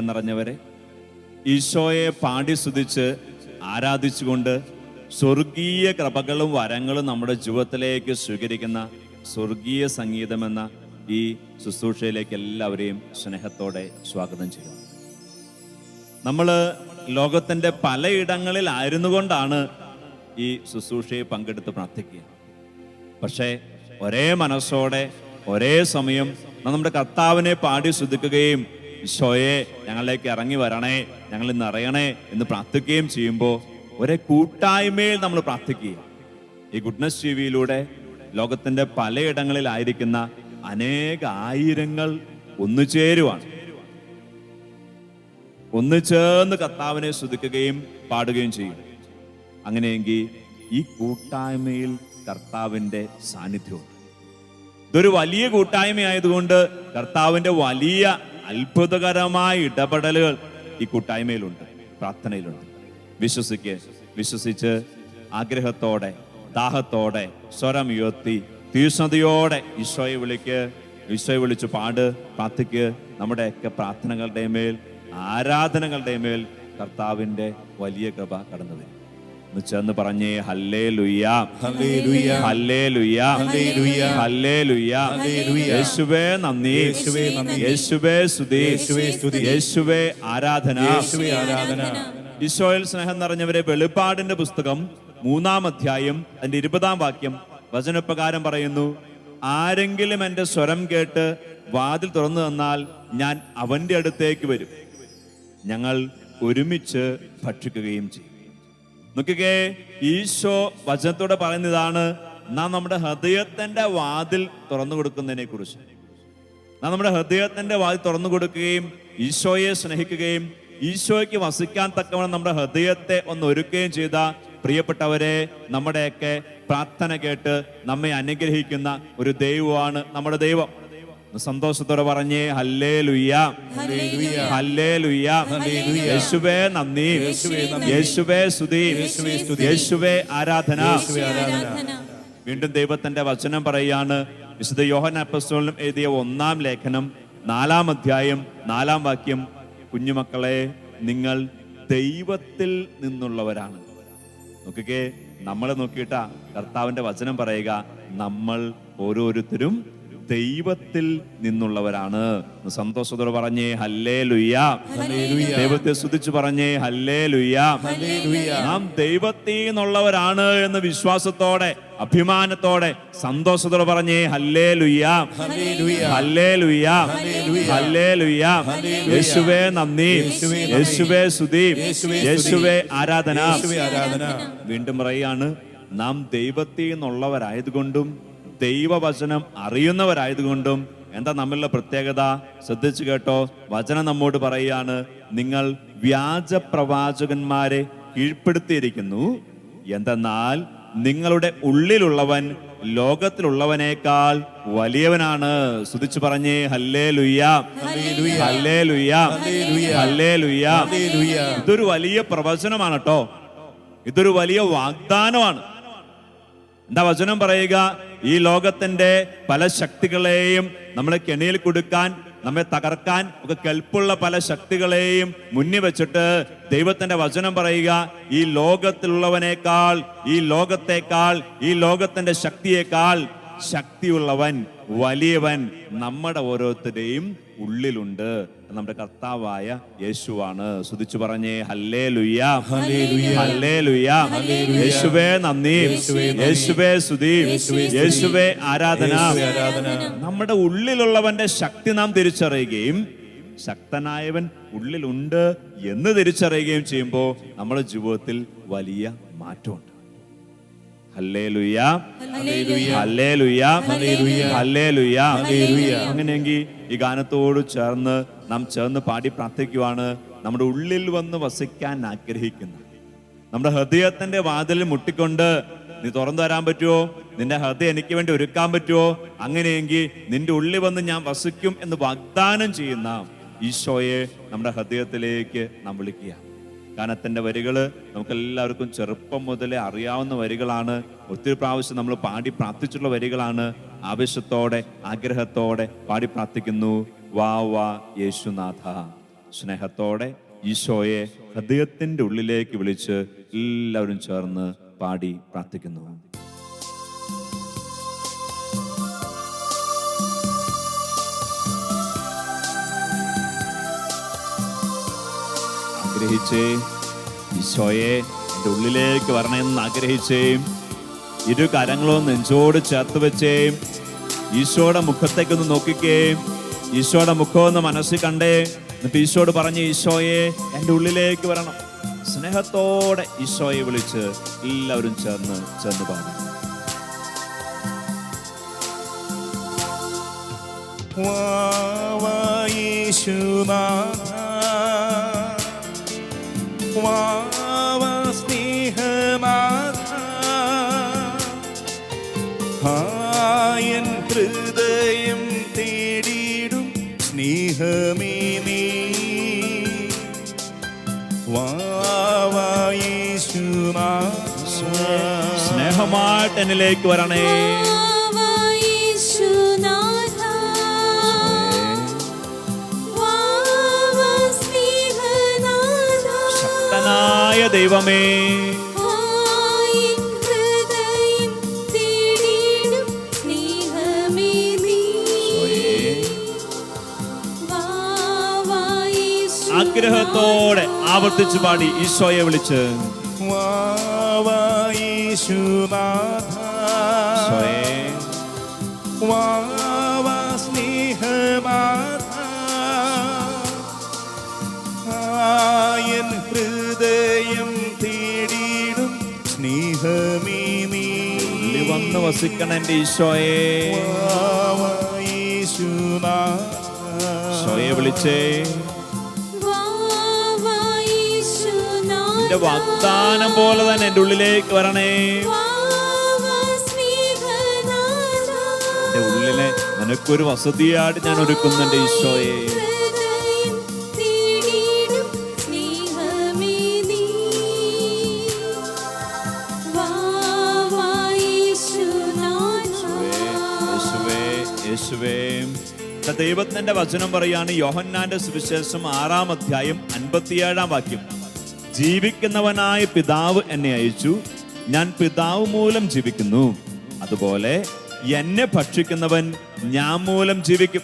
സ്നേഹം നിറഞ്ഞവരെ, ഈശോയെ പാടി സ്തുതിച്ച് ആരാധിച്ചുകൊണ്ട് സ്വർഗീയ കൃപകളും വരങ്ങളും നമ്മുടെ ജീവിതത്തിലേക്ക് സ്വീകരിക്കുന്ന സ്വർഗീയ സംഗീതമെന്ന ഈ ശുശ്രൂഷയിലേക്ക് എല്ലാവരെയും സ്നേഹത്തോടെ സ്വാഗതം ചെയ്യുന്നു. നമ്മൾ ലോകത്തിൻ്റെ പലയിടങ്ങളിലായിരുന്നു കൊണ്ടാണ് ഈ ശുശ്രൂഷയെ പങ്കെടുത്ത് പ്രാർത്ഥിക്കുക. പക്ഷേ ഒരേ മനസ്സോടെ ഒരേ സമയം നമ്മുടെ കർത്താവിനെ പാടി സ്തുതിക്കുകയും ഈശോയെ ഞങ്ങളിലേക്ക് ഇറങ്ങി വരണേ, ഞങ്ങൾ ഇന്ന് അറിയണേ എന്ന് പ്രാർത്ഥിക്കുകയും ചെയ്യുമ്പോൾ ഒരേ കൂട്ടായ്മയിൽ നമ്മൾ പ്രാർത്ഥിക്കുക. ഈ ഗുഡ്നസ് ടിവിയിലൂടെ ലോകത്തിൻ്റെ പലയിടങ്ങളിലായിരിക്കുന്ന അനേക ആയിരങ്ങൾ ഒന്നുചേരുവാണ്. ഒന്നുചേർന്ന് കർത്താവിനെ സ്തുതിക്കുകയും പാടുകയും ചെയ്യും. അങ്ങനെയെങ്കിൽ ഈ കൂട്ടായ്മയിൽ കർത്താവിൻ്റെ സാന്നിധ്യമുണ്ട്. ഇതൊരു വലിയ കൂട്ടായ്മയായതുകൊണ്ട് കർത്താവിൻ്റെ വലിയ അത്ഭുതകരമായ ഇടപെടലുകൾ ഈ കൂട്ടായ്മയിലുണ്ട്, പ്രാർത്ഥനയിലുണ്ട്. വിശ്വസിച്ച് ആഗ്രഹത്തോടെ ദാഹത്തോടെ സ്വരം ഉയർത്തി തീഷ്ണതയോടെ ഈശോയെ വിളിച്ച് പ്രാർത്ഥിക്ക്. നമ്മുടെയൊക്കെ പ്രാർത്ഥനകളുടെ മേൽ, ആരാധനകളുടെ മേൽ കർത്താവിൻ്റെ വലിയ കൃപ കടന്നു വരും. ചേർന്ന് പറഞ്ഞേ ഹല്ലേലൂയാ, ഹല്ലേലൂയാ, ഹല്ലേലൂയാ, ഹല്ലേലൂയാ. യേശുവേ നന്ദി, യേശുവേ സ്തുതി, യേശുവേ ആരാധന. ഈശോയിൽ സ്നേഹം നിറഞ്ഞവരെ, വെളിപ്പാടിന്റെ പുസ്തകം 3-ാം അധ്യായം അതിന്റെ 20-ാം വാക്യം വചനപ്രകാരം പറയുന്നു: ആരെങ്കിലും എൻ്റെ സ്വരം കേട്ട് വാതിൽ തുറന്നു തന്നാൽ ഞാൻ അവന്റെ അടുത്തേക്ക് വരും, ഞങ്ങൾ ഒരുമിച്ച് ഭക്ഷിക്കുകയും ചെയ്യും. നോക്കിക്കേ, ഈശോ വചനത്തോടെ പറയുന്നതാണ് നാം നമ്മുടെ ഹൃദയത്തിന്റെ വാതിൽ തുറന്നു കൊടുക്കുന്നതിനെ കുറിച്ച്. നാം നമ്മുടെ ഹൃദയത്തിന്റെ വാതിൽ തുറന്നു കൊടുക്കുകയും ഈശോയെ സ്നേഹിക്കുകയും ഈശോയ്ക്ക് വസിക്കാൻ തക്കവണ്ണം നമ്മുടെ ഹൃദയത്തെ ഒന്ന് ഒരുക്കുകയും ചെയ്ത പ്രിയപ്പെട്ടവരെ, നമ്മുടെയൊക്കെ പ്രാർത്ഥന കേട്ട് നമ്മെ അനുഗ്രഹിക്കുന്ന ഒരു ദൈവമാണ് നമ്മുടെ ദൈവം. സന്തോഷത്തോടെ പറഞ്ഞേ ഹല്ലേലൂയാ, ഹല്ലേലൂയാ. യേശുവേ നന്ദി, യേശുവേ സ്തുതി, യേശുവേ ആരാധന. വീണ്ടും ദൈവത്തിന്റെ വചനം പറയാണ്. വിശുദ്ധ യോഹന്നാൻ അപ്പോസ്തലൻ എഴുതിയ 1-ാം ലേഖനം 4-ാം അധ്യായം 4-ാം വാക്യം: കുഞ്ഞുമക്കളെ, നിങ്ങൾ ദൈവത്തിൽ നിന്നുള്ളവരാണ്. നോക്കിക്കേ, നമ്മളെ നോക്കിയിട്ടാ കർത്താവിന്റെ വചനം പറയുക, നമ്മൾ ഓരോരുത്തരും ദൈവത്തിൽ നിന്നുള്ളവരാണ്. സന്തോഷത്തോടെ പറഞ്ഞേ ഹല്ലേലൂയാ, ദൈവത്തെ സ്തുതിച്ച് പറഞ്ഞേ ഹല്ലേലൂയാ. നാം ദൈവത്തിൽ നിന്നുള്ളവരാണ് എന്ന് വിശ്വാസത്തോടെ, അഭിമാനത്തോടെ, സന്തോഷത്തോടെ പറഞ്ഞേ ഹല്ലേലൂയാ, ഹല്ലേലൂയാ, ഹല്ലേലൂയാ. യേശുവേ നന്ദി, യേശുവേ സ്തുതി, യേശുവേ ആരാധന. വീണ്ടും പറയാണ്, നാം ദൈവത്തിൽ നിന്നുള്ളവരായതുകൊണ്ടും ദൈവവചനം അറിയുന്നവരായതുകൊണ്ടും എന്താ നമ്മളുടെ പ്രത്യേകത? ശ്രദ്ധിച്ചു കേട്ടോ, വചനം നമ്മോട് പറയാണ്, നിങ്ങൾ വ്യാജ പ്രവാചകന്മാരെ കീഴ്പ്പെടുത്തിയിരിക്കുന്നു. എന്തെന്നാൽ നിങ്ങളുടെ ഉള്ളിലുള്ളവൻ ലോകത്തിലുള്ളവനേക്കാൾ വലിയവനാണ്. സ്തുതിച്ചു പറഞ്ഞേ ഹല്ലേലൂയാ, ഹല്ലേലൂയാ, ഹല്ലേലൂയാ. ഇതൊരു വലിയ പ്രവചനമാണ് കേട്ടോ, ഇതൊരു വലിയ വാഗ്ദാനമാണ്. എന്താ വചനം പറയുക? ഈ ലോകത്തിന്റെ പല ശക്തികളെയും നമ്മളെ കെണിയിൽ കൊടുക്കാൻ, നമ്മെ തകർക്കാൻ ഒക്കെ കെൽപ്പുള്ള പല ശക്തികളെയും മുന്നിൽ വെച്ചിട്ട് ദൈവത്തിന്റെ വചനം പറയുക, ഈ ലോകത്തിലുള്ളവനേക്കാൾ, ഈ ലോകത്തെക്കാൾ, ഈ ലോകത്തിന്റെ ശക്തിയേക്കാൾ ശക്തിയുള്ളവൻ, വലിയവൻ നമ്മുടെ ഓരോരുത്തരുടെയും ഉള്ളിലുണ്ട്. നമ്മുടെ കർത്താവായ യേശുവാണ്. സ്തുതിച്ചു പറഞ്ഞേ ഹല്ലേലൂയാ, ഹല്ലേലൂയാ. യേശുവേ നന്ദി, യേശുവേ സ്തുതി, യേശുവേ ആരാധന. നമ്മുടെ ഉള്ളിലുള്ളവന്റെ ശക്തി നാം തിരിച്ചറിയുകയും ശക്തനായവൻ ഉള്ളിലുണ്ട് എന്ന് തിരിച്ചറിയുകയും ചെയ്യുമ്പോൾ നമ്മുടെ ജീവിതത്തിൽ വലിയ മാറ്റമുണ്ട്. ഹല്ലേലൂയാ, ഹല്ലേലൂയാ, ഹല്ലേലൂയാ. അങ്ങനെയെങ്കിൽ ഈ ഗാനത്തോട് ചേർന്ന് നാം പാടി പ്രാർത്ഥിക്കുവാണ്. നമ്മുടെ ഉള്ളിൽ വന്ന് വസിക്കാൻ ആഗ്രഹിക്കുന്ന, നമ്മുടെ ഹൃദയത്തിന്റെ വാതിലിൽ മുട്ടിക്കൊണ്ട് നീ തുറന്നു തരാൻ പറ്റുമോ? നിന്റെ ഹൃദയം എനിക്ക് വേണ്ടി ഒരുക്കാൻ പറ്റുമോ? അങ്ങനെയെങ്കിൽ നിന്റെ ഉള്ളിൽ വന്ന് ഞാൻ വസിക്കും എന്ന് വാഗ്ദാനം ചെയ്യുന്ന ഈശോയെ നമ്മുടെ ഹൃദയത്തിലേക്ക് നാം വിളിക്കുക. ഗാനത്തിന്റെ വരികള് നമുക്കെല്ലാവർക്കും ചെറുപ്പം മുതലേ അറിയാവുന്ന വരികളാണ്. ഒത്തിരി പ്രാവശ്യം നമ്മൾ പാടി പ്രാർത്ഥിച്ചിട്ടുള്ള വരികളാണ്. ആവേശത്തോടെ, ആഗ്രഹത്തോടെ പാടി പ്രാർത്ഥിക്കുന്നു. വാ വാ യേശുനാഥ. സ്നേഹത്തോടെ ഈശോയെ ഹൃദയത്തിൻ്റെ ഉള്ളിലേക്ക് വിളിച്ച് എല്ലാവരും ചേർന്ന് പാടി പ്രാർത്ഥിക്കുന്നു. ആഗ്രഹിച്ചേ, ഈശോയെ എൻ്റെ ഉള്ളിലേക്ക് വരണമെന്ന് ആഗ്രഹിച്ചേ. ഇരു കരങ്ങളും നെഞ്ചോട് ചേർത്ത് വെച്ചേ. ഈശോയുടെ മുഖത്തേക്കൊന്ന് നോക്കിക്കേ. ഈശോയുടെ മുഖം ഒന്ന് മനസ്സിൽ കണ്ടേ. എന്നിട്ട് ഈശോയോട് പറഞ്ഞ്, ഈശോയെ എൻ്റെ ഉള്ളിലേക്ക് വരണം. സ്നേഹത്തോടെ ഈശോയെ വിളിച്ച് എല്ലാവരും ചേർന്ന് പാടും. എൻ ഹൃദയം തേടിയിടും സ്നേഹമേ നീ സ്നേഹമായിട്ട് എന്നിലേക്ക് വരണേ. ശക്തനായ ദൈവമേ, ആഗ്രഹത്തോടെ ആവർത്തിച്ചു പാടി ഈശോയെ വിളിച്ച്, എൻ ഹൃദയം തേടിയിടും സ്നേഹമേ നീ വന്ന് വസിക്കണം എൻ്റെ ഈശോയെ. ഈശോയെ വിളിച്ചേ. എന്റെ വാഗ്ദാനം പോലെ തന്നെ എൻ്റെ ഉള്ളിലേക്ക് വരണേ. എന്റെ ഉള്ളിലെ നിനക്കൊരു വസതിയായിട്ട് ഞാൻ ഒരുക്കുന്നു എൻ്റെ ഈശോയെ. ദൈവത്തിന്റെ വചനം പറയാണ്, യോഹന്നാന്റെ സുവിശേഷം 6-ാം അധ്യായം 57-ാം വാക്യം. ജീവിക്കുന്നവനായ പിതാവ് എന്നെ അയച്ചു, ഞാൻ പിതാവ് മൂലം ജീവിക്കുന്നു, അതുപോലെ എന്നെ ഭക്ഷിക്കുന്നവൻ ഞാൻ മൂലം ജീവിക്കും.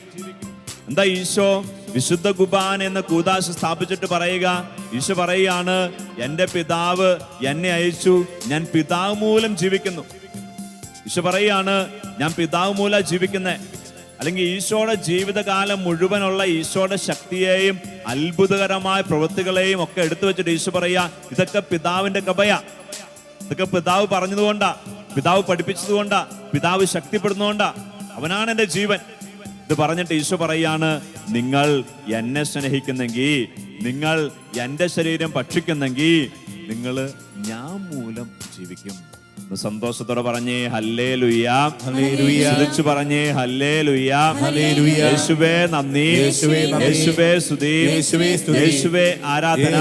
എന്താ ഈശോ വിശുദ്ധ കുർബാന എന്ന കൂദാശ സ്ഥാപിച്ചിട്ട് പറയുക? ഈശോ പറയുകയാണ്, എൻ്റെ പിതാവ് എന്നെ അയച്ചു, ഞാൻ പിതാവ് മൂലം ജീവിക്കുന്നു. ഈശോ പറയാണ്, ഞാൻ പിതാവ് മൂലം ജീവിക്കുന്നേ. അല്ലെങ്കിൽ ഈശോയുടെ ജീവിതകാലം മുഴുവനുള്ള ഈശോയുടെ ശക്തിയെയും അത്ഭുതകരമായ പ്രവൃത്തികളെയും ഒക്കെ എടുത്തു വെച്ചിട്ട് ഈശോ പറയാ, ഇതൊക്കെ പിതാവിന്റെ കൃപയാ, ഇതൊക്കെ പിതാവ് പറഞ്ഞതുകൊണ്ടാ, പിതാവ് പഠിപ്പിച്ചതുകൊണ്ടാ, പിതാവ് ശക്തിപ്പെടുന്നതുകൊണ്ടാ, അവനാണ് എൻ്റെ ജീവൻ. ഇത് പറഞ്ഞിട്ട് ഈശോ പറയാണ്, നിങ്ങൾ എന്നെ സ്നേഹിക്കുന്നെങ്കിൽ, നിങ്ങൾ എൻ്റെ ശരീരം ഭക്ഷിക്കുന്നെങ്കിൽ നിങ്ങൾ ഞാൻ മൂലം ജീവിക്കും. സന്തോഷത്തോടെ പറഞ്ഞേ ഹല്ലേലൂയ, സ്തുതിച്ചു പറഞ്ഞേ ഹല്ലേലൂയ, യേശുവേ നന്ദി, യേശുവേ സ്തുതി, യേശുവേ ആരാധന.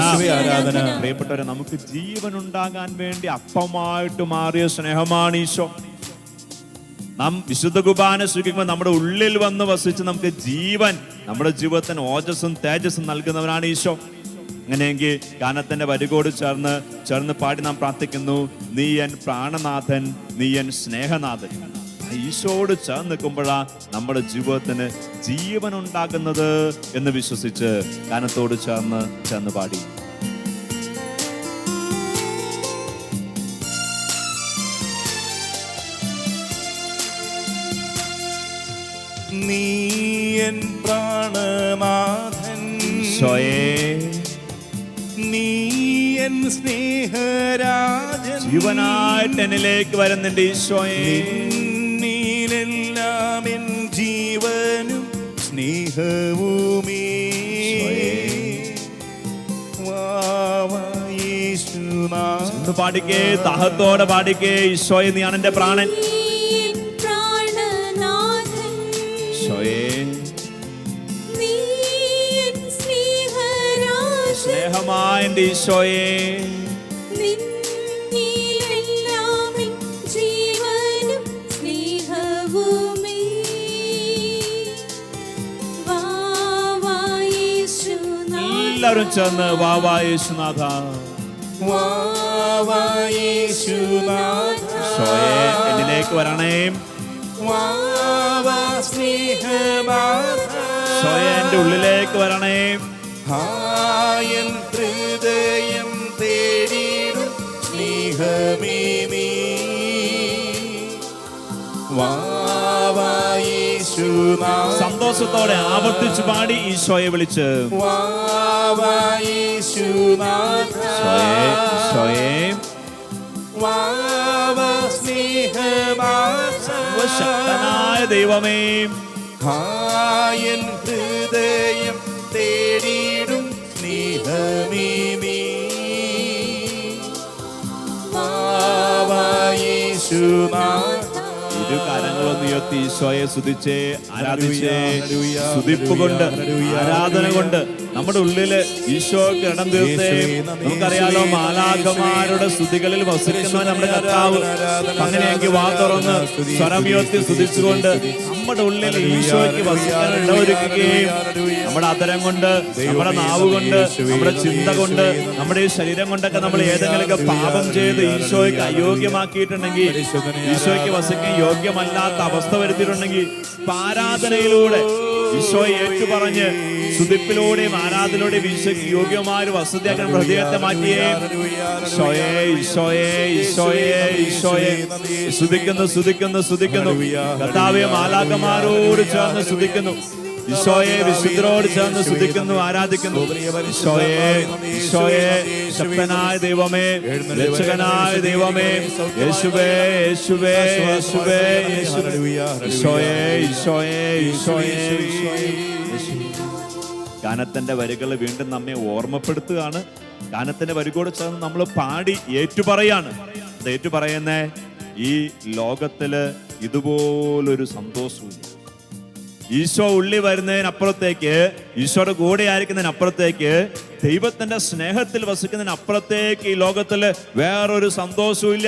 പ്രിയപ്പെട്ടവരെ, നമുക്ക് ജീവൻ ഉണ്ടാകാൻ വേണ്ടി അപ്പമായിട്ട് മാറിയ സ്നേഹമാണ് ഈശോ. നാം വിശുദ്ധ കുർബാന സ്വീകരിക്കുമ്പോൾ നമ്മുടെ ഉള്ളിൽ വന്ന് വസിച്ച് നമുക്ക് ജീവൻ, നമ്മുടെ ജീവിതത്തിന് ഓജസ്സും തേജസ്സും നൽകുന്നവനാണ് ഈശോ. അങ്ങനെയെങ്കിൽ ഗാനത്തിന്റെ വരികോട് ചേർന്ന് പാടി നാം പ്രാർത്ഥിക്കുന്നു, നീ എൻ പ്രാണനാഥൻ, നീ എൻ സ്നേഹനാഥൻ. ഈശോയോട് ചേർന്ന് നിൽക്കുമ്പോഴാ നമ്മുടെ ജീവിതത്തിന് ജീവൻ ഉണ്ടാകുന്നത് എന്ന് വിശ്വസിച്ച് ഗാനത്തോട് ചേർന്ന് പാടി. നീ എൻ പ്രാണനാഥൻ, നീ എൻ സ്നേഹരാജൻ, ജീവനായിട്ട് എന്നിലേക്ക് വരുന്നുണ്ട് ഈശോയെ. നീലെല്ലാം എൻ ജീവനും സ്നേഹവുമേ. പാടിക്കേ, ദാഹത്തോടെ പാടിക്കേ, ഈശോയെ നീയാണ് എൻ്റെ പ്രാണൻ. സ്നേഹമായ എൻ്റെ ഈശോയെ, എല്ലാവരും ചേർന്ന് വാവാ യേശുനാഥ. വാവാ യേശുനാഥ, ഈശോയെ എന്നിലേക്ക് വരണേ. വാവാ സ്നേഹനാഥ, ഈശോയെ എന്റെ ഉള്ളിലേക്ക് വരണേ. എൻ ഹൃദയം തേടിയിടും സ്നേഹമേ നീ. വാവാ യേശുനാഥ, സന്തോഷത്തോടെ ആവർത്തിച്ചു പാടി ഈശോയെ വിളിച്ച് വാവാ യേശുനാഥ, ഈശോയെ വാവാ സ്നേഹനാഥ, ശക്തനായ ദൈവമേ, എൻ ഹൃദയം തേടിയിടും സ്നേഹമേ നീ. വാവാ യേശുനാഥ. ഇരു കരങ്ങളൊന്ന് ഉയർത്തി ഈശോയെ സ്തുതിച്ചേ, ആരാധിച്ചേ. സ്തുതിപ്പ് കൊണ്ട്, ആരാധന കൊണ്ട് നമ്മുടെ ഉള്ളില് ഈശോക്ക് ഇടം തീർത്തേ. നമുക്കറിയാലോ, മാലാഖമാരുടെ സ്തുതികളിൽ വസിക്കുന്നവൻ നമ്മുടെ കർത്താവ്. അങ്ങനെയെങ്കിൽ വാ തുറന്ന് സ്വരമുയർത്തി സ്തുതിച്ചുകൊണ്ട് നമ്മുടെ ഉള്ളിൽ ഈശോയ്ക്ക് വസിക്കാൻ ഇടമൊരുക്കുകയും നമ്മുടെ അധരം കൊണ്ട്, നമ്മുടെ നാവ് കൊണ്ട്, നമ്മുടെ ചിന്ത കൊണ്ട്, നമ്മുടെ ഈ ശരീരം കൊണ്ടൊക്കെ നമ്മൾ ഏതെങ്കിലുമൊക്കെ പാപം ചെയ്ത് ഈശോയ്ക്ക് അയോഗ്യമാക്കിയിട്ടുണ്ടെങ്കിൽ, ഈശോയ്ക്ക് വസിക്കാൻ യോഗ്യമല്ലാത്ത അവസ്ഥ വരുത്തിയിട്ടുണ്ടെങ്കിൽ, ആരാധനയിലൂടെ ഈശോയെ ഏറ്റുപറഞ്ഞ് സ്തുതിപ്പിലൂടെയും ആരാധനയിലൂടെയും ഈശോയ്ക്ക് യോഗ്യമായ ഒരു വസതിയാക്കാൻ ഹൃദയത്തെ മാറ്റിയേ. ഈശോയെ ഈശോയെ ഈശോയെ ഈശോയെ സ്തുതിക്കുന്നു സ്തുതിക്കുന്നു സ്തുതിക്കുന്നു. കർത്താവേ, മാലാഖമാരോട് ചേർന്ന് സ്തുതിക്കുന്നു. ഈശോയെ വിശുദ്ധരോട് ചേർന്ന് സ്തുതിക്കുന്നു, ആരാധിക്കുന്നു. ഈശോയെ ഈശോയെ ശക്തനായ ദൈവമേ, രക്ഷകനായ ദൈവമേ, യേശുവേ യേശുവേ യേശുവേ യേശുവേ. ഈശോയെ ഈശോയെ ഈശോയെ ഈശോയെ. ഗാനത്തിന്റെ വരികൾ വീണ്ടും നമ്മെ ഓർമ്മപ്പെടുത്തുകയാണ്. ഗാനത്തിന്റെ വരികളോട് ചേർന്ന് നമ്മൾ പാടി ഏറ്റുപറയാണ്. അത് ഏറ്റുപറയുന്നേ, ഈ ലോകത്തില് ഇതുപോലൊരു സന്തോഷമില്ല. ഈശോ ഉള്ളി വരുന്നതിനപ്പുറത്തേക്ക്, ഈശോയുടെ കൂടെ ആയിരിക്കുന്നതിനപ്പുറത്തേക്ക്, ദൈവത്തിന്റെ സ്നേഹത്തിൽ വസിക്കുന്നതിനപ്പുറത്തേക്ക് ഈ ലോകത്തില് വേറൊരു സന്തോഷവും ഇല്ല,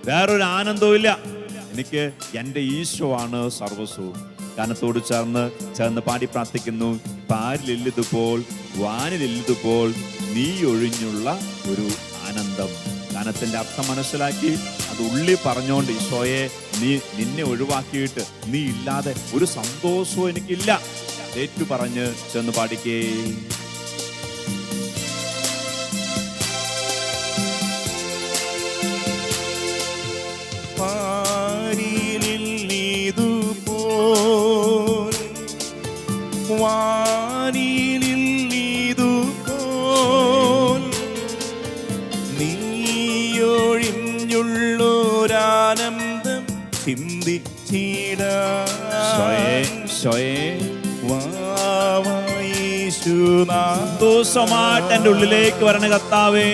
വേറൊരു ആനന്ദവും ഇല്ല. എനിക്ക് എൻ്റെ ഈശോ ആണ് സർവസ്വവും. ഗാനത്തോട് ചേർന്ന് പാടി പ്രാർത്ഥിക്കുന്നു. പാരിലില്ലതുപോൽ വാനിലില്ലതുപോൽ നീ ഒഴിഞ്ഞുള്ള ഒരു ആനന്ദം. ഗാനത്തിന്റെ അർത്ഥം മനസ്സിലാക്കി അത് ഉള്ളി പറഞ്ഞോണ്ട്, ഈശോയെ നിന്നെ ഒഴിവാക്കിയിട്ട് നീ ഇല്ലാതെ ഒരു സന്തോഷവും എനിക്കില്ല. ഏറ്റു പറഞ്ഞ് ചെന്ന് പാടിക്കേ. പാരിലില്ലതുപോൽ വാനിലില്ലതുപോൽ നീയൊഴിഞ്ഞുള്ളൊരാനന്ദം സന്തോഷമായിട്ട് എൻ്റെ ഉള്ളിലേക്ക് വരണ കർത്താവേ.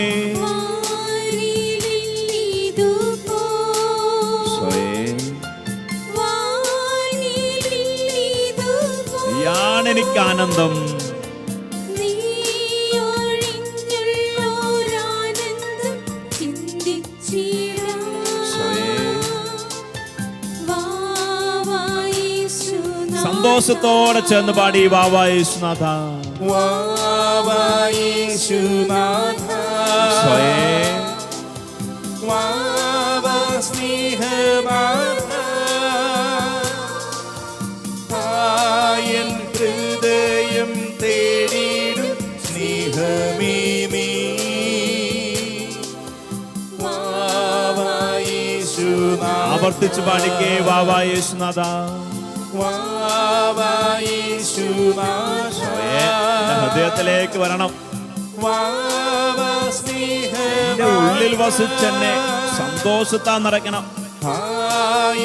നീയാണ് എനിക്ക് ആനന്ദം. സന്തോഷത്തോടെ ചേർന്ന് പാടി വാവാ യേശുനാഥ. വാവാ യേശുനാഥ, വാവാ സ്നേഹനാഥ, എൻ ഹൃദയം തേടിയിടും സ്നേഹമേ നീ. വാവാ യേശുനാഥ. ആവർത്തിച്ച് പാടിക്കേ, വാവാ യേശുനാഥ. വാവാ യേശുനാഥ. ഹൃദയത്തിലേക്ക് വരണം. വാവാ സ്നേഹനാഥ. എന്റെ ഉള്ളിൽ വസിച്ചെന്നെ സന്തോഷത്താൽ നിറയ്ക്കണം.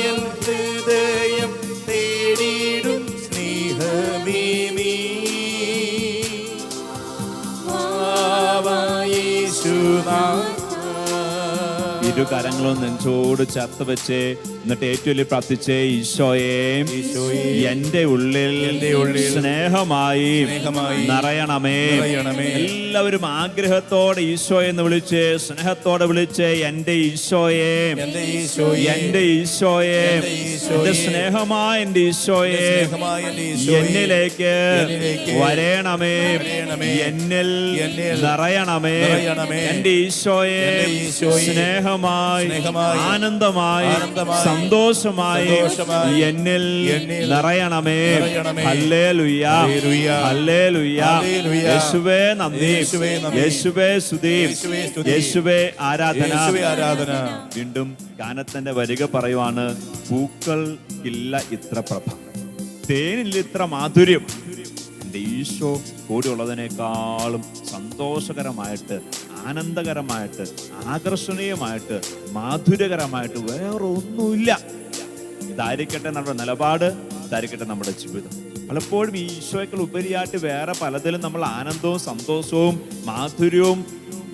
എൻ ഹൃദയം തേടിയിടും സ്നേഹമേ നീ. വാവാ യേശുനാഥ. ഇരു കരങ്ങളും നെഞ്ചോട് ചേർത്ത് വെച്ച് എന്നിട്ട് ഏറ്റവും വലിയ പ്രാർത്ഥിച്ചേ, ഈശോയെ എന്റെ ഉള്ളിൽ സ്നേഹമായി നിറയണമേ. എല്ലാവരും ആഗ്രഹത്തോടെ ഈശോയെ എന്ന് വിളിച്ച്, സ്നേഹത്തോടെ വിളിച്ച്, എന്റെ ഈശോയെ, എന്റെ ഈശോയെ, എന്റെ സ്നേഹമായ എന്റെ ഈശോയെ, എന്നിലേക്ക് വരേണമേ, എന്നിൽ നിറയണമേ. എന്റെ ഈശോയെ സ്നേഹമായി, ആനന്ദമായി, സന്തോഷമായി എന്നിൽ നിറയണമേ. Hallelujah, hallelujah. യേശുവേ നന്ദി, യേശുവേ സ്തുതി, യേശുവേ ആരാധന. വീണ്ടും ഗാനത്തിന്റെ വരിക പറയുവാണ്, പൂക്കൾക്കില്ല ഇത്ര പ്രഭ, തേനില്ല ഇത്ര മാധുര്യം, എൻ്റെ ഈശോ കൂടെയുള്ളതിനേക്കാളും സന്തോഷകരമായിട്ട്, ആനന്ദകരമായിട്ട്, ആകർഷണീയമായിട്ട്, മാധുര്യകരമായിട്ട് വേറെ ഒന്നുമില്ല. ഇതായിരിക്കട്ടെ നമ്മുടെ നിലപാട്, ഇതായിരിക്കട്ടെ നമ്മുടെ ജീവിതം. പലപ്പോഴും ഈ ഈശോയേക്കാൾ ഉപരിയായിട്ട് വേറെ പലതിലും നമ്മൾ ആനന്ദവും സന്തോഷവും മാധുര്യവും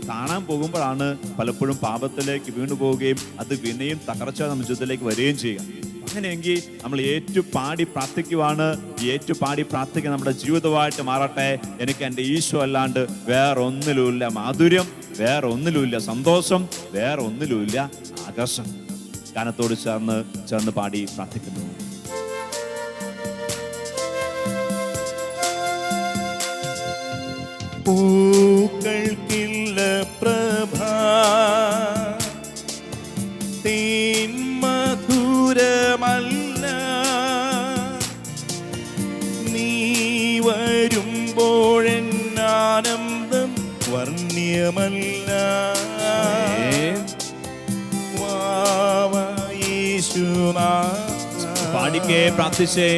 കാണാൻ പോകുമ്പോഴാണ് പലപ്പോഴും പാപത്തിലേക്ക് വീണു പോവുകയും അത് വിനയും തകർച്ച നമ്മുടെ ജീവിതത്തിലേക്ക് വരികയും ചെയ്യുക. അങ്ങനെയെങ്കിൽ നമ്മൾ ഏറ്റുപാടി പ്രാർത്ഥിക്കുവാണ്. ഏറ്റുപാടി പ്രാർത്ഥിക്കുക നമ്മുടെ ജീവിതമായിട്ട് മാറട്ടെ. എനിക്ക് എൻ്റെ ഈശോ അല്ലാണ്ട് വേറെ ഒന്നിലുമില്ല മാധുര്യം, വേറെ ഒന്നിലുമില്ല സന്തോഷം, വേറെ ഒന്നിലുമില്ല ആകർഷണം. ഗാനത്തോട് ചേർന്ന് പാടി പ്രാർത്ഥിക്കുന്നു. പൂക്കൾക്കില്ല പ്രഭ, തേൻ മധുരമല്ല, നീ വരുമ്പോഴെന്നാനന്ദം വർണ്ണ്യമല്ല. പാടിക്കേ, പ്രാർത്ഥിച്ചേ.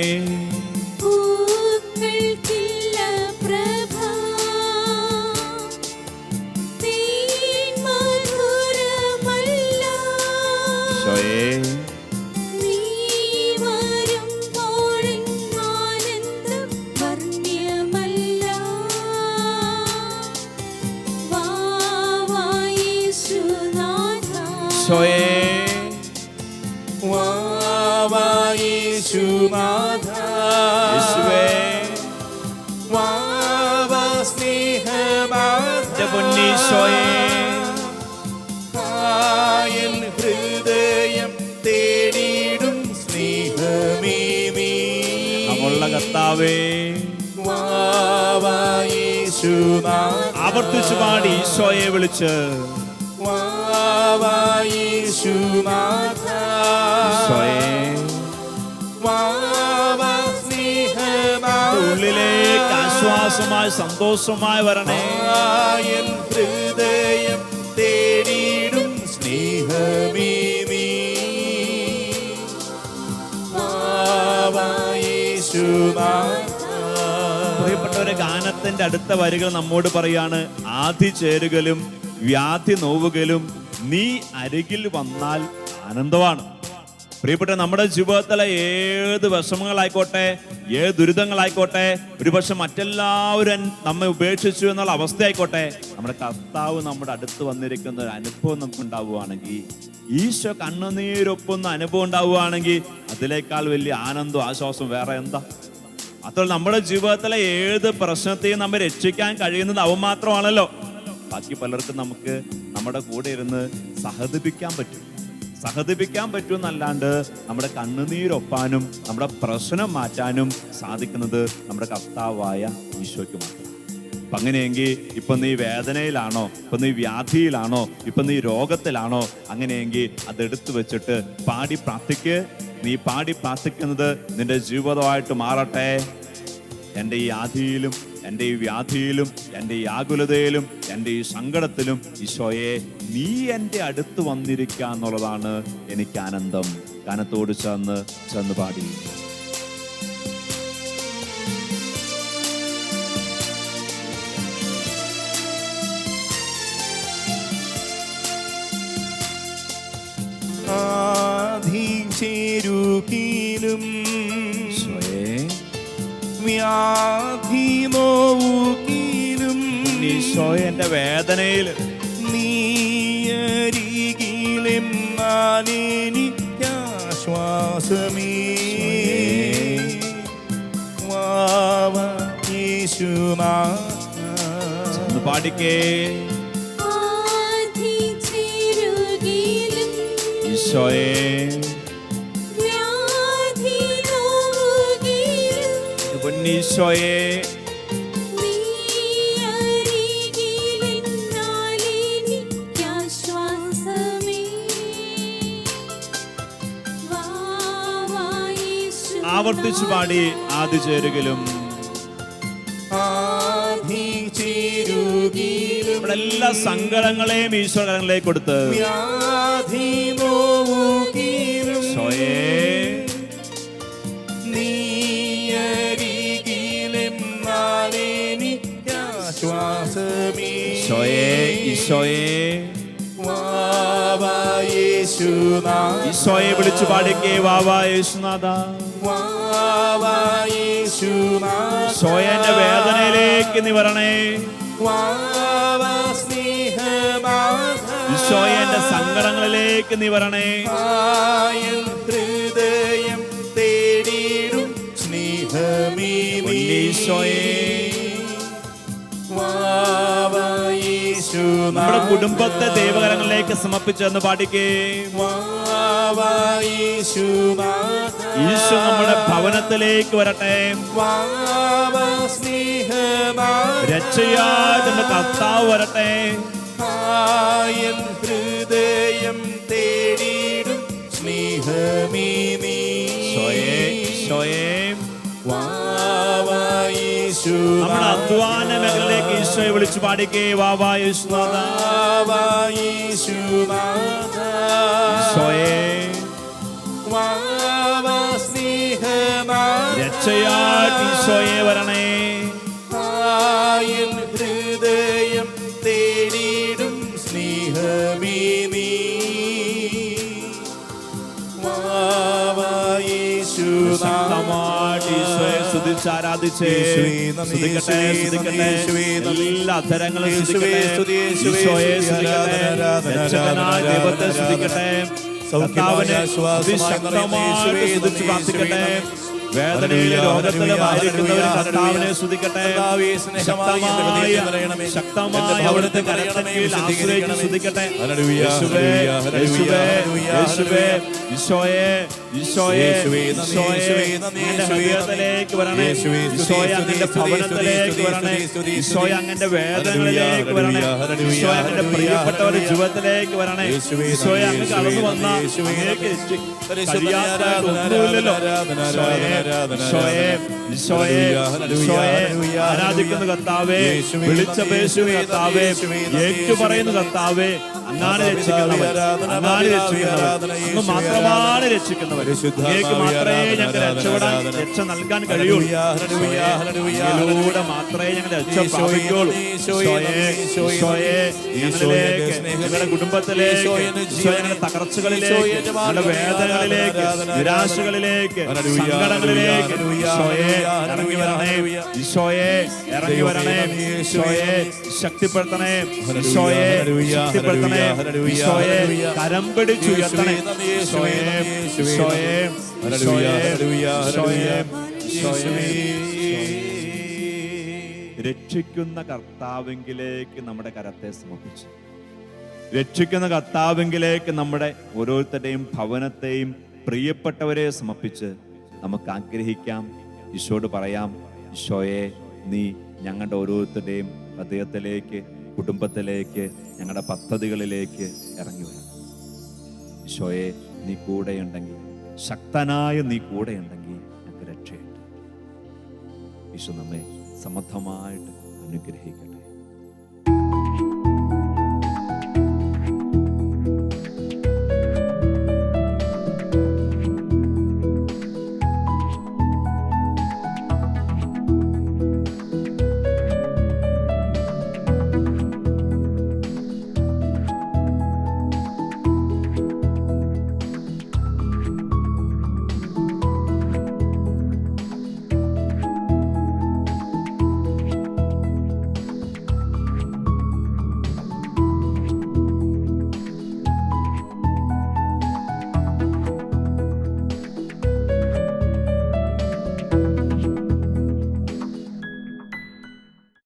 ഹൃദയം തേടിയിടും സ്നേഹമേ നീ. നമ്മളുള്ള കർത്താവേ, ആവർത്തിച്ചു പാടി ഈശോയെ വിളിച്ച്, ഉള്ളിലേക്ക് ആശ്വാസമായി സന്തോഷമായി വരണേ. ഹൃദയം തേടിയിടും സ്നേഹമേ നീ. പ്രിയപ്പെട്ടവരെ, ഗാനത്തിന്റെ അടുത്ത വരികൾ നമ്മോട് പറയാണ്, ആധി ചേരുകലും വ്യാധി നോവുകലും നീ അരികിൽ വന്നാൽ ആനന്ദമാണ്. പ്രിയപ്പെട്ട, നമ്മുടെ ജീവിതത്തിലെ ഏത് വിഷമങ്ങളായിക്കോട്ടെ, ഏത് ദുരിതങ്ങളായിക്കോട്ടെ, ഒരുപക്ഷെ മറ്റെല്ലാവരും നമ്മെ ഉപേക്ഷിച്ചു എന്നുള്ള അവസ്ഥയായിക്കോട്ടെ, നമ്മുടെ കർത്താവ് നമ്മുടെ അടുത്ത് വന്നിരിക്കുന്ന ഒരു അനുഭവം നമുക്ക് ഉണ്ടാവുകയാണെങ്കിൽ, ഈശോ കണ്ണുനീരൊപ്പുന്ന അനുഭവം ഉണ്ടാവുകയാണെങ്കിൽ, അതിനേക്കാൾ വലിയ ആനന്ദവും ആശ്വാസവും വേറെ എന്താ? അപ്പോൾ നമ്മുടെ ജീവിതത്തിലെ ഏത് പ്രശ്നത്തെയും നമ്മെ രക്ഷിക്കാൻ കഴിയുന്നത് അവൻ മാത്രമാണല്ലോ. ബാക്കി പലർക്കും നമുക്ക് നമ്മുടെ കൂടെ ഇരുന്ന് സഹതിപ്പിക്കാൻ പറ്റുമെന്നല്ലാണ്ട് നമ്മുടെ കണ്ണുനീരൊപ്പാനും നമ്മുടെ പ്രശ്നം മാറ്റാനും സാധിക്കുന്നത് നമ്മുടെ കർത്താവായ ഈശോയ്ക്ക് മാത്രം. അപ്പം അങ്ങനെയെങ്കിൽ ഇപ്പം നീ വേദനയിലാണോ, ഇപ്പം നീ വ്യാധിയിലാണോ, ഇപ്പം നീ രോഗത്തിലാണോ, അങ്ങനെയെങ്കിൽ അതെടുത്തു വെച്ചിട്ട് പാടി പ്രാർത്ഥിക്ക്. നീ പാടി പ്രാർത്ഥിക്കുന്നത് നിന്റെ ജീവിതമായിട്ട് മാറട്ടെ. എൻ്റെ ഈ ആധിയിലും, എൻ്റെ ഈ വ്യാധിയിലും, എൻ്റെ ഈ ആകുലതയിലും, എൻ്റെ ഈ സങ്കടത്തിലും ഈശോയെ നീ എൻ്റെ അടുത്ത് വന്നിരിക്കുക എന്നുള്ളതാണ് എനിക്ക് ആനന്ദം. ഗാനത്തോട് ചേർന്ന് പാടി. ചേരുകിലും വ്യാധി നോവുകിലും ഈശോയെ എൻ്റെ വേദനയിൽ നീ അരികിലെന്നാലെനിക്കാശ്വാസമേ. ആശ്വാസമേ വാവ യേശുനാഥ. ഒന്ന് പാടിക്കേ. ഈശോയെ പൊന്നീശോയെ ആവർത്തിച്ചു പാടി ആദ്യ ചേരുകിലും നമ്മുടെ എല്ലാ സങ്കടങ്ങളെയും ഈശ്വരങ്ങളിലേക്ക് കൊടുത്ത് ഈശോയെ ഈശോയെ ഈശോയെ ഈശോയെ വിളിച്ചു പാടിക്കേ. വാവാ യേശുനാഥ. ഈശോയെ എന്റെ വേദനയിലേക്ക് നീ വരണേ. ഈശോയെ എന്റെ സങ്കടങ്ങളിലേക്ക് നീ വരണേ. ഹൃദയം തേടിയിടും സ്നേഹമേ ഈശോയെ യേശുനാഥ. നമ്മുടെ കുടുംബത്തെ ദൈവകരങ്ങളിലേക്ക് സമർപ്പിച്ചെന്ന് പാടിക്കേ. ഈശോ നമ്മുടെ ഭവനത്തിലേക്ക് വരട്ടെ. രക്ഷയായിട്ട് കർത്താവ് വരട്ടെ. ഹൃദയം തേടിയിടും സ്നേഹമേ ഈശോയെ ഈശോയെ നമ്മുടെ അധ്വാന മേഖലയിലേക്ക് ഈശോയെ വിളിച്ചു പാടിക്കേ. വാവാ യേശുനാഥ. ഈശോയെ രക്ഷയായിട്ട് ഈശോയെ വരണേ. ഹൃദയം തേടിയിടും സ്നേഹമേ ശക്തമായിട്ട് ഈശോയെ സ്തുതിച്ച് ആരാധിച്ചേ. സ്തുതിക്കട്ടെ സ്തുതിക്കട്ടെ. എല്ലാ അധരങ്ങളും സ്തുതിക്കട്ടെ. ഈശോയെ സ്തുതിക്കട്ടെ. രക്ഷകനായ ദൈവത്തെ സ്തുതിക്കട്ടെ. കർത്താവിനെ അതിശക്തമായിട്ട് സ്തുതിച്ച് പ്രാർത്ഥിക്കട്ടെ. വേദനയിലെ രോഗത്തിലുമായിരിക്കുന്നവർ കർത്താവിനെ സ്തുതിക്കട്ടെ. ശക്തമായ അവിടുത്തെ കരങ്ങളിൽ ആശ്രയിച്ച് സ്തുതിക്കട്ടെ. യേശുവേ യേശുവേ യേശുവേ ഈശോയെ ഈശോയെ ഈശോയെ അങ്ങന്റെ ഹൃദയത്തിലേക്ക് വരണേ. ഈശോയെ അങ്ങന്റെ ഭവനത്തിലേക്ക് വരണേ. ഈശോയെ അങ്ങന്റെ വേദനകളിലേക്ക് വരണേ. ഈശോയെ അങ്ങന്റെ പ്രിയപ്പെട്ടവരുടെ ജീവിതത്തിലേക്ക് വരണേ. ഈശോയെ അങ്ങ് കടന്നു വന്ന അങ്ങേക്ക് കഴിയാത്ത ഒന്നുമില്ലല്ലോ. ഈശോയെ ഈശോയെ ഈശോയെ ആരാധിക്കുന്ന കർത്താവേ, വിളിച്ചപേക്ഷിക്കുന്ന കർത്താവേ, ഏറ്റുപറയുന്ന കർത്താവേ, അങ്ങാണ് രക്ഷിക്കുന്നവർ, അങ്ങാണ് രക്ഷിക്കുന്നവർ, അങ്ങ് മാത്രമാണ് രക്ഷിക്കുന്നവർ. അങ്ങേക്ക് മാത്രമേ ഞങ്ങൾക്ക് രക്ഷപ്പെടാൻ രക്ഷ നൽകാൻ കഴിയുള്ളൂ. ഇതിലൂടെ മാത്രമേ ഞങ്ങൾ രക്ഷ പ്രാപിക്കുള്ളൂ. ഈശോയെ ഈശോയെ ഞങ്ങളിലേക്ക്, ഞങ്ങളുടെ കുടുംബത്തിലേക്ക്, ഞങ്ങളുടെ തകർച്ചകളിലേക്ക്, ഞങ്ങളുടെ വേദനകളിലേക്ക്, നിരാശകളിലേക്ക്, സങ്കടങ്ങളിലേക്ക് ഈശോയെ ഇറങ്ങി വരണേ. ഈശോയെ ഇറങ്ങി വരണേ. ഈശോയെ ശക്തിപ്പെടുത്തണേ. ഈശോയെ ശക്തിപ്പെടുത്തണേ. ഈശോയെ കരം പിടിച്ചുയർത്തണേ. ഈശോയെ ഈശോയെ ഈശോയെ ഈശോയെ ഈശോയെ രക്ഷിക്കുന്ന കർത്താവിങ്കിലേക്ക് നമ്മുടെ കരത്തെ സമർപ്പിച്ചു. രക്ഷിക്കുന്ന കർത്താവിങ്കിലേക്ക് നമ്മുടെ ഓരോരുത്തരുടെയും ഭവനത്തെയും പ്രിയപ്പെട്ടവരെ സമർപ്പിച്ച് നമുക്ക് ആഗ്രഹിക്കാം. ഈശോയോട് പറയാം, ഈശോയെ നീ ഞങ്ങളുടെ ഓരോരുത്തരുടെയും ഹൃദയത്തിലേക്ക്, കുടുംബത്തിലേക്ക്, ഞങ്ങളുടെ പദ്ധതികളിലേക്ക് ഇറങ്ങി വരണം. ഈശോയെ നീ കൂടെയുണ്ടെങ്കിൽ, ശക്തനായ നീ കൂടെയുണ്ടെങ്കിൽ ഞങ്ങൾക്ക് രക്ഷയുണ്ട്. ഈശോ നമ്മെ സമർത്ഥമായിട്ട് അനുഗ്രഹിക്കട്ടെ.